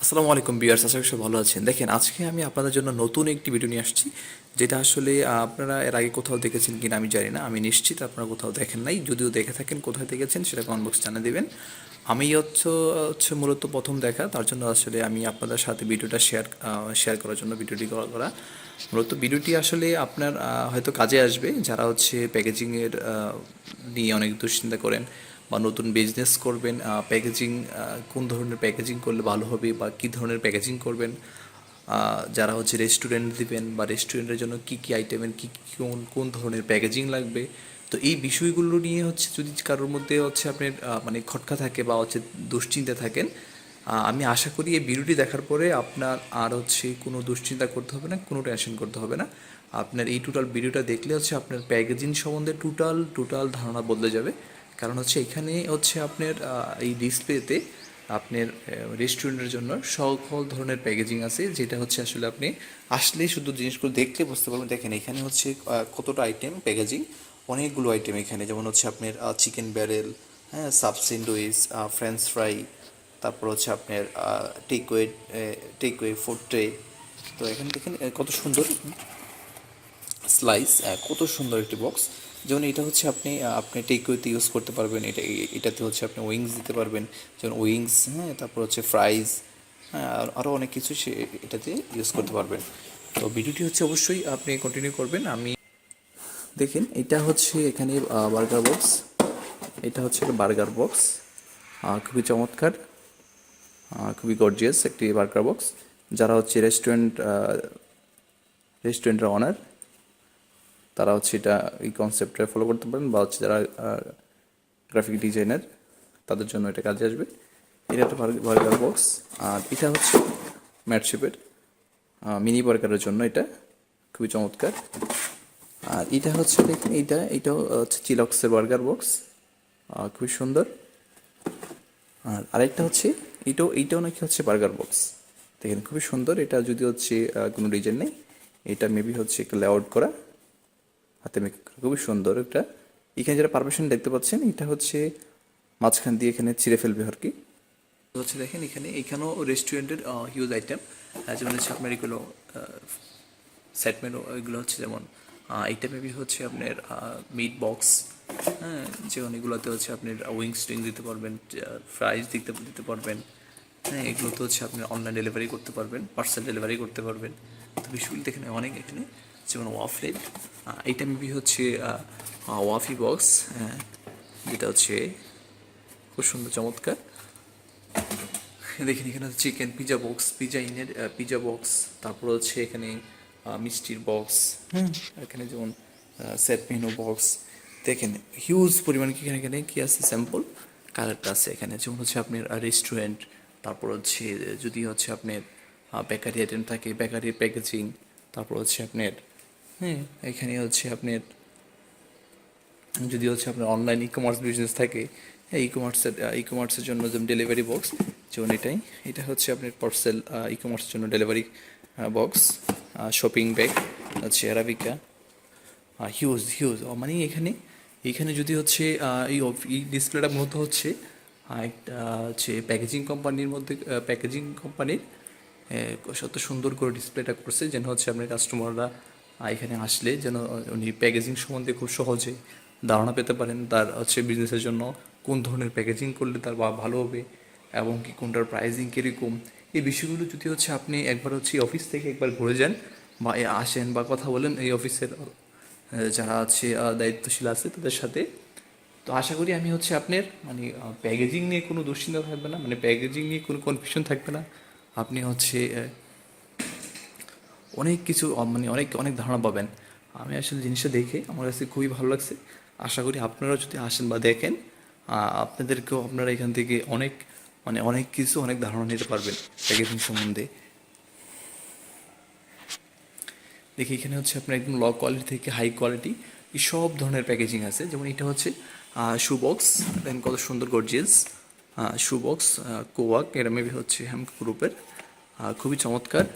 আসসালামু আলাইকুম ভিউয়ার্স, আশা করি সবাই ভালো আছেন। দেখেন, আজকে আমি আপনাদের জন্য নতুন একটি ভিডিও নিয়ে আসছি, যেটা আসলে আপনারা এর আগে কোথাও দেখেছেন কিনা আমি জানি না। আমি নিশ্চিত আপনারা কোথাও দেখেন নাই। যদিও দেখে থাকেন, কোথায় দেখেছেন সেটা কমেন্ট বক্সে জানিয়ে দেবেন। আমি হচ্ছে মূলত প্রথম দেখা, তার জন্য আসলে আমি আপনাদের সাথে ভিডিওটা শেয়ার করার জন্য ভিডিওটি করা। মূলত ভিডিওটি আসলে আপনার হয়তো কাজে আসবে, যারা হচ্ছে প্যাকেজিংয়ের নিয়ে অনেক দুশ্চিন্তা করেন বা নতুন বিজনেস করবেন। প্যাকেজিং কোন ধরনের প্যাকেজিং করলে ভালো হবে বা কী ধরনের প্যাকেজিং করবেন, যারা হচ্ছে রেস্টুরেন্ট দিবেন বা রেস্টুরেন্টের জন্য কী কী আইটেমের কী কী কোন কোন ধরনের প্যাকেজিং লাগবে। তো এই বিষয়গুলো নিয়ে হচ্ছে যদি কারোর মধ্যে হচ্ছে আপনার মানে খটকা থাকে বা হচ্ছে দুশ্চিন্তা থাকেন, আমি আশা করি এই ভিডিওটি দেখার পরে আপনার আর হচ্ছে কোনো দুশ্চিন্তা করতে হবে না, কোনো টেনশন করতে হবে না। আপনার এই টোটাল ভিডিওটা দেখলে হচ্ছে আপনার প্যাকেজিং সম্বন্ধে টোটাল ধারণা বদলে যাবে। কারণ হচ্ছে এখানে হচ্ছে আপনার এই ডিসপ্লেতে আপনার রেস্টুরেন্টের জন্য সকল ধরনের প্যাকেজিং আছে, যেটা হচ্ছে আসলে আপনি আসলেই শুধু জিনিসগুলো দেখলে বুঝতে পারবেন। দেখেন, এখানে হচ্ছে কতটা আইটেম প্যাকেজিং, অনেকগুলো আইটেম এখানে, যেমন হচ্ছে আপনার চিকেন ব্যারেল, হ্যাঁ, সাব স্যান্ডউইচ, ফ্রেঞ্চ ফ্রাই, তারপর হচ্ছে আপনার টেকওয়ে ফুড ট্রে। তো এখানে দেখেন কত সুন্দর স্লাইস, কত সুন্দর একটি বক্স। যেমন এটা হচ্ছে আপনি টেকওয়েতে ইউজ করতে পারবেন। এটাতে হচ্ছে আপনি উইংস দিতে পারবেন, যেমন উইংস, হ্যাঁ, তারপর হচ্ছে ফ্রাইজ, হ্যাঁ, আরও অনেক কিছু এটাতে ইউজ করতে পারবেন। তো ভিডিওটি হচ্ছে অবশ্যই আপনি কন্টিনিউ করবেন। আমি দেখেন, এটা হচ্ছে এখানে বার্গার বক্স। এটা হচ্ছে বার্গার বক্স, খুবই চমৎকার, খুবই গর্জিয়াস একটি বার্গার বক্স। যারা হচ্ছে রেস্টুরেন্টের অনার, তারা হচ্ছে এটা এই কনসেপ্টটা ফলো করতে পারেন, বা হচ্ছে যারা গ্রাফিক ডিজাইনার, তাদের জন্য এটা কাজে আসবে। এটা একটা বার্গার বক্স। আর এটা হচ্ছে ম্যাটশেপের মিনি বার্গারের জন্য, এটা খুবই চমৎকার। আর এটা হচ্ছে দেখুন, এটাও হচ্ছে চিলক্সের বার্গার বক্স, খুবই সুন্দর। আর আরেকটা হচ্ছে এইটাও নাকি হচ্ছে বার্গার বক্স। দেখেন, খুবই সুন্দর। এটা যদি হচ্ছে কোনো ডিজাইন নেই, এটা মেবি হচ্ছে একটু লেআউট করা, হাতে মেক করা, খুবই সুন্দর এটা। এখানে যেটা পারমিশন দেখতে পাচ্ছেন, এটা হচ্ছে মাঝখান দিয়ে এখানে ছিঁড়ে ফেলবে আর কি। হচ্ছে দেখেন, এখানেও রেস্টুরেন্টের হিউজ আইটেম, যেমন হচ্ছে আপনার এগুলো সেট মেনু, এগুলো হচ্ছে যেমন এইটা মেবি হচ্ছে আপনার মিট বক্স, হ্যাঁ, যেমন এগুলোতে হচ্ছে আপনার উইংস টুইং দিতে পারবেন, ফ্রাইজ দিতে দিতে পারবেন, হ্যাঁ, এগুলোতে হচ্ছে আপনি অনলাইন ডেলিভারি করতে পারবেন, পার্সেল ডেলিভারি করতে পারবেন। তো বিষয়গুলো এখানে অনেক, এখানে যেমন ওয়াফলেট, এইটা মেবি হচ্ছে ওয়াফি বক্স, হ্যাঁ, যেটা হচ্ছে খুব সুন্দর চমৎকার। দেখেন, এখানে হচ্ছে chicken pizza box, pizza box, তারপর হচ্ছে এখানে মিষ্টির বক্স, হুম, এখানে যেমন সেট মেনু বক্স। দেখেন, হিউজ পরিমাণ কি এখানে এখানে কি আছে, স্যাম্পল কালারটা আছে এখানে। যেমন হচ্ছে আপনার রেস্টুরেন্ট, তারপর হচ্ছে যদি হচ্ছে আপনার বেকারি আইটেম থাকে, বেকারির প্যাকেজিং, তারপর হচ্ছে আপনার, হ্যাঁ, এখানে হচ্ছে আপনার যদি হচ্ছে আপনার অনলাইন ই কমার্স বিজনেস থাকে, হ্যাঁ, ই কমার্সের জন্য যেমন ডেলিভারি বক্স, যেমন এটা হচ্ছে আপনার পার্সেল ই কমার্সের জন্য ডেলিভারি বক্স, শপিং ব্যাগ হচ্ছে অ্যারাবিকা, হিউজ হিউজ, মানে এখানে যদি হচ্ছে এই ডিসপ্লেটা মূলত হচ্ছে একটা হচ্ছে প্যাকেজিং কোম্পানির কত সুন্দর করে ডিসপ্লেটা করছে, যেন হচ্ছে আপনার কাস্টমাররা এখানে আসলে যেন উনি প্যাকেজিং সম্বন্ধে খুব সহজে ধারণা পেতে পারেন, তার হচ্ছে বিজনেসের জন্য কোন ধরনের প্যাকেজিং করলে তার ভালো হবে, এবং কি কোনটার প্রাইসিং কীরকম। এই বিষয়গুলো যদি হচ্ছে আপনি একবার হচ্ছে অফিস থেকে একবার ঘুরে যান বা আসেন বা কথা বলেন এই অফিসের যারা আছে দায়িত্বশীল আছে তাদের সাথে, তো আশা করি আমি হচ্ছে আপনার মানে প্যাকেজিং নিয়ে কোনো দুশ্চিন্তা থাকবে না, মানে প্যাকেজিং নিয়ে কোনো কনফিউশন থাকবে না। আপনি হচ্ছে অনেক কিছু মানে অনেক অনেক ধারণা পাবেন। আমি আসলে জিনিসটা দেখে আমার কাছে খুবই ভালো লাগছে। আশা করি আপনারা যদি আসেন বা দেখেন, আপনাদেরকেও আপনারা এখান থেকে অনেক মানে অনেক কিছু অনেক ধারণা নিতে পারবেন প্যাকেজিং সম্বন্ধে। দেখি, এখানে হচ্ছে আপনার একদম লো কোয়ালিটি থেকে হাই কোয়ালিটি এই সব ধরনের প্যাকেজিং আছে। যেমন এটা হচ্ছে শু বক্স, দেন কত সুন্দর গর্জিয়াস শু বক্স, কোয়াক, এরা মেবি হচ্ছে হ্যাম গ্রুপের, খুবই চমৎকার।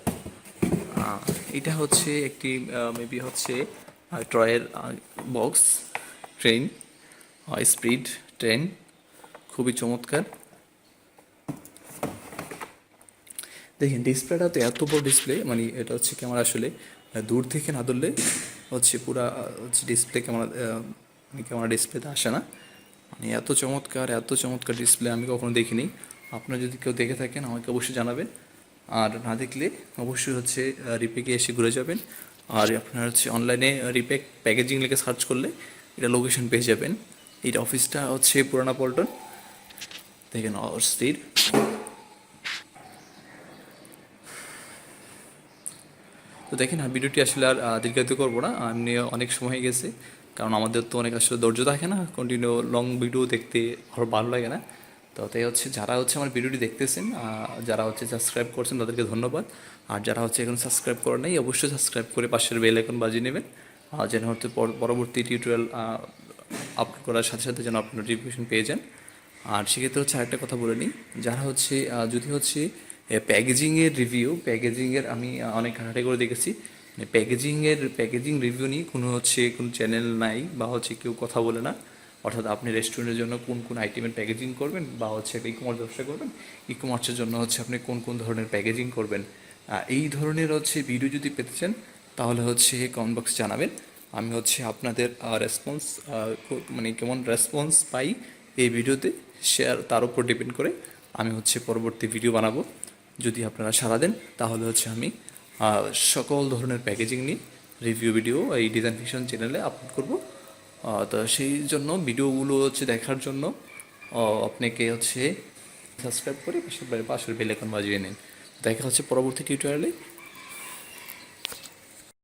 আহ, এটা হচ্ছে একটি মেবি হচ্ছে ট্রয়ের বক্স, ট্রেন, স্পিড ট্রেন, খুবই চমৎকার। দেখেন ডিসপ্লেটা তো এত বড় ডিসপ্লে, মানে এটা হচ্ছে ক্যামেরা আসলে দূর থেকে না ধরলে হচ্ছে পুরা হচ্ছে ডিসপ্লে ক্যামেরা, মানে ক্যামেরা ডিসপ্লেতে আসে না। মানে এত চমৎকার ডিসপ্লে আমি কখনো দেখিনি। আপনারা যদি কেউ দেখে থাকেন আমাকে অবশ্যই জানাবেন, আর না দেখলে অবশ্যই হচ্ছে রিপেকে এসে ঘুরে যাবেন। আর আপনার হচ্ছে অনলাইনে রিপেক প্যাকেজিং লিখে সার্চ করলে এটা লোকেশন পেয়ে যাবেন। এটা অফিসটা হচ্ছে পুরানা পল্টন, দেখেন অস্থির। তো দেখেন ভিডিওটি আসলে আর দীর্ঘায়িত করবো না, এমনি অনেক সময় হয়ে গেছে, কারণ আমাদের তো অনেক আসলে ধৈর্য থাকে না, কন্টিনিউ লং ভিডিও দেখতে আরও ভালো লাগে না। তো তাই হচ্ছে যারা হচ্ছে আমার ভিডিওটি দেখতেছেন, যারা হচ্ছে সাবস্ক্রাইব করছেন তাদেরকে ধন্যবাদ। আর যারা হচ্ছে এখন সাবস্ক্রাইব করেন নাই অবশ্যই সাবস্ক্রাইব করে পাশের বেল আইকন বাজিয়ে নেবেন, যেন হচ্ছে পরবর্তী টিউটোরিয়াল আপলোড করার সাথে সাথে যেন আপনার নোটিফিকেশন পেয়ে যান। আর সেক্ষেত্রে হচ্ছে আরেকটা কথা বলে নিই, যারা হচ্ছে যদি হচ্ছে প্যাকেজিংয়ের রিভিউ, প্যাকেজিংয়ের আমি অনেক ঘাটাঘাটি করে দেখেছি, মানে প্যাকেজিং রিভিউ নিয়ে কোনো চ্যানেল নাই বা হচ্ছে কেউ কথা বলে না। অর্থাৎ আপনি রেস্টুরেন্টের জন্য কোন আইটেমের প্যাকেজিং করবেন, বা হচ্ছে একটা ই কমার্স ব্যবসা করবেন, ই কমার্সের জন্য হচ্ছে আপনি কোন ধরনের প্যাকেজিং করবেন, এই ধরনের হচ্ছে ভিডিও যদি পেতে চান তাহলে হচ্ছে কমেন্ট বক্সে জানাবেন। আমি হচ্ছে আপনাদের রেসপন্স, মানে কেমন রেসপন্স পাই এই ভিডিওতে শেয়ার, তার উপর ডিপেন্ড করে আমি হচ্ছে পরবর্তী ভিডিও বানাবো। যদি আপনারা সাড়া দেন তাহলে হচ্ছে আমি সকল ধরনের প্যাকেজিং নিয়ে রিভিউ ভিডিও এই ডিজাইন ফিকশন চ্যানেলে আপলোড করব। তো সেই জন্য ভিডিওগুলো হচ্ছে দেখার জন্য আপনাকে হচ্ছে সাবস্ক্রাইব করে পাশের বেল আইকন বাজিয়ে নিন। দেখা হচ্ছে পরবর্তী টিউটোরিয়ালে।